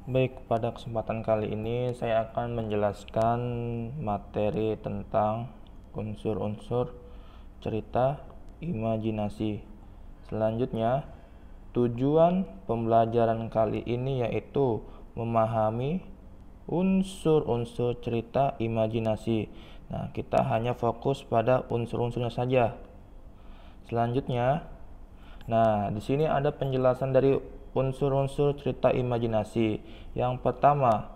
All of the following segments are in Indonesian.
Baik, pada kesempatan kali ini saya akan menjelaskan materi tentang unsur-unsur cerita imajinasi. Selanjutnya, tujuan pembelajaran kali ini yaitu memahami unsur-unsur cerita imajinasi. Nah, kita hanya fokus pada unsur-unsurnya saja. Selanjutnya, di sini ada penjelasan dari unsur-unsur cerita imajinasi. Yang pertama,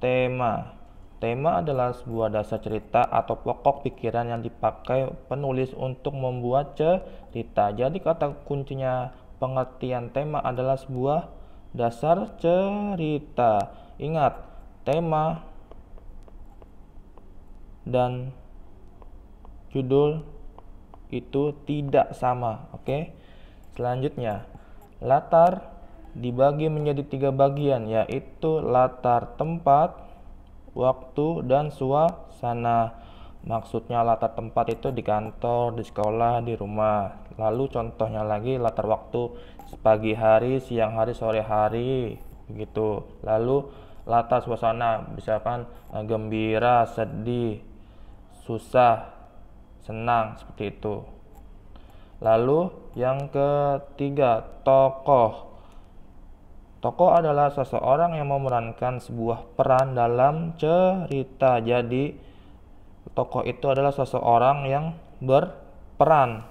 tema. Tema adalah sebuah dasar cerita atau pokok pikiran yang dipakai penulis untuk membuat cerita. Jadi kata kuncinya pengertian tema adalah sebuah dasar cerita. Ingat, tema dan judul itu tidak sama, oke? Selanjutnya, latar dibagi menjadi 3 bagian, yaitu latar tempat, waktu, dan suasana. Maksudnya latar tempat itu di kantor, di sekolah, di rumah. Lalu contohnya lagi latar waktu, pagi hari, siang hari, sore hari, begitu. Lalu latar suasana, misalkan gembira, sedih, susah, senang, seperti itu. Lalu yang ketiga, tokoh. Tokoh adalah seseorang yang memerankan sebuah peran dalam cerita. Jadi tokoh itu adalah seseorang yang berperan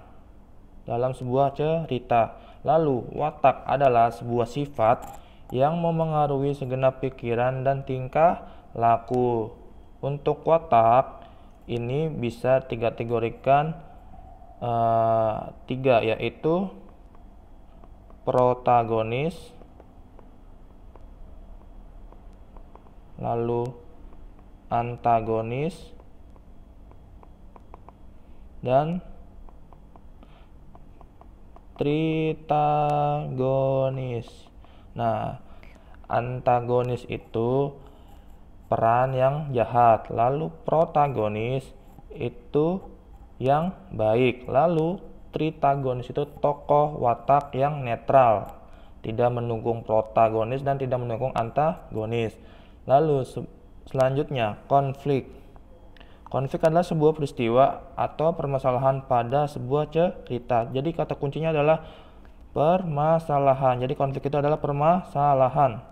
dalam sebuah cerita. Lalu watak adalah sebuah sifat yang memengaruhi segenap pikiran dan tingkah laku. Untuk watak ini bisa dikategorikan tiga, yaitu protagonis, lalu antagonis, dan tritagonis. Nah, antagonis itu peran yang jahat, lalu protagonis itu yang baik, lalu tritagonis itu tokoh watak yang netral, tidak mendukung protagonis dan tidak mendukung antagonis. Lalu selanjutnya, konflik. Konflik adalah sebuah peristiwa atau permasalahan pada sebuah cerita. Jadi kata kuncinya adalah permasalahan. Jadi konflik itu adalah permasalahan.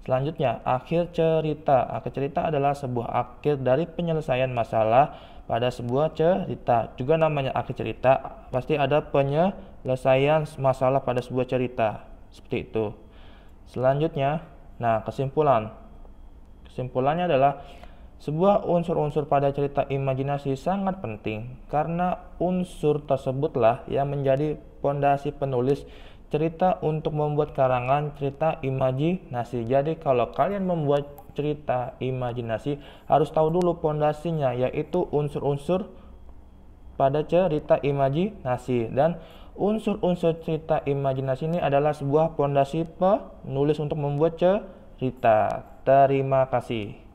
Selanjutnya, akhir cerita. Akhir cerita adalah sebuah akhir dari penyelesaian masalah pada sebuah cerita. Juga namanya akhir cerita, pasti ada penyelesaian masalah pada sebuah cerita. Seperti itu. Selanjutnya, kesimpulan. Kesimpulannya adalah sebuah unsur-unsur pada cerita imajinasi sangat penting karena unsur tersebutlah yang menjadi pondasi penulis cerita untuk membuat karangan cerita imajinasi. Jadi kalau kalian membuat cerita imajinasi harus tahu dulu pondasinya, yaitu unsur-unsur pada cerita imajinasi. Dan unsur-unsur cerita imajinasi ini adalah sebuah pondasi penulis untuk membuat cerita. Terima kasih.